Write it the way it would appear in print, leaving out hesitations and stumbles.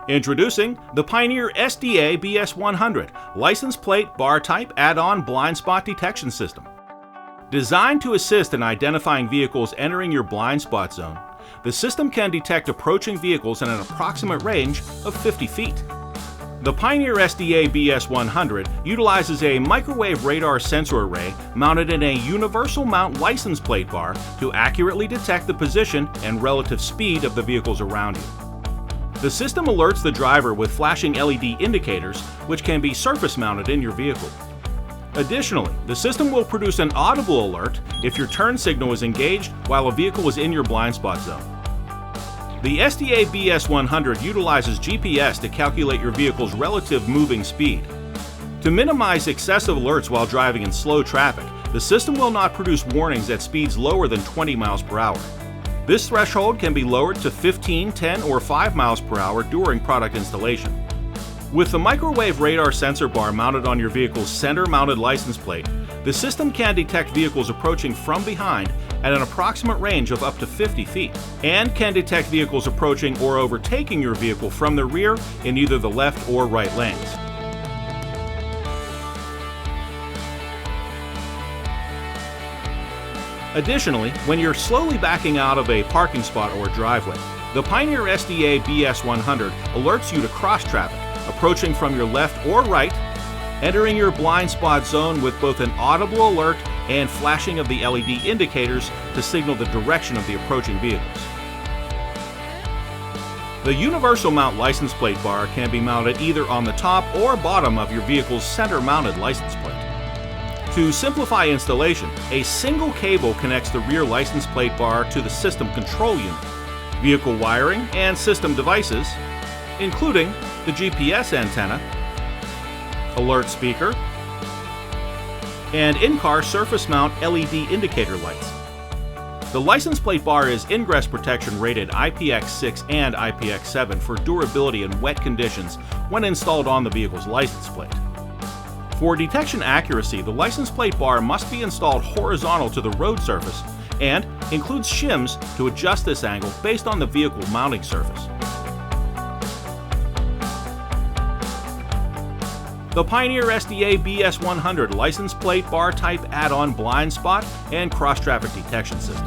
Introducing the Pioneer SDA-BS100 license plate bar type add-on blind spot detection system. Designed to assist in identifying vehicles entering your blind spot zone, the system can detect approaching vehicles in an approximate range of 50 feet. The Pioneer SDA-BS100 utilizes a microwave radar sensor array mounted in a universal mount license plate bar to accurately detect the position and relative speed of the vehicles around you. The system alerts the driver with flashing LED indicators, which can be surface mounted in your vehicle. Additionally, the system will produce an audible alert if your turn signal is engaged while a vehicle is in your blind spot zone. The SDA-BS100 utilizes GPS to calculate your vehicle's relative moving speed. To minimize excessive alerts while driving in slow traffic, the system will not produce warnings at speeds lower than 20 miles per hour. This threshold can be lowered to 15, 10, or 5 miles per hour during product installation. With the microwave radar sensor bar mounted on your vehicle's center-mounted license plate, the system can detect vehicles approaching from behind at an approximate range of up to 50 feet, and can detect vehicles approaching or overtaking your vehicle from the rear in either the left or right lanes. Additionally, when you're slowly backing out of a parking spot or driveway, the Pioneer SDA-BS100 alerts you to cross traffic approaching from your left or right, entering your blind spot zone with both an audible alert and flashing of the LED indicators to signal the direction of the approaching vehicles. The universal mount license plate bar can be mounted either on the top or bottom of your vehicle's center-mounted license plate. To simplify installation, a single cable connects the rear license plate bar to the system control unit, vehicle wiring, and system devices, including the GPS antenna, alert speaker, and in-car surface mount LED indicator lights. The license plate bar is ingress protection rated IPX6 and IPX7 for durability in wet conditions when installed on the vehicle's license plate. For detection accuracy, the license plate bar must be installed horizontal to the road surface and includes shims to adjust this angle based on the vehicle mounting surface. The Pioneer SDA-BS100 license plate bar type add-on blind spot and cross-traffic detection system.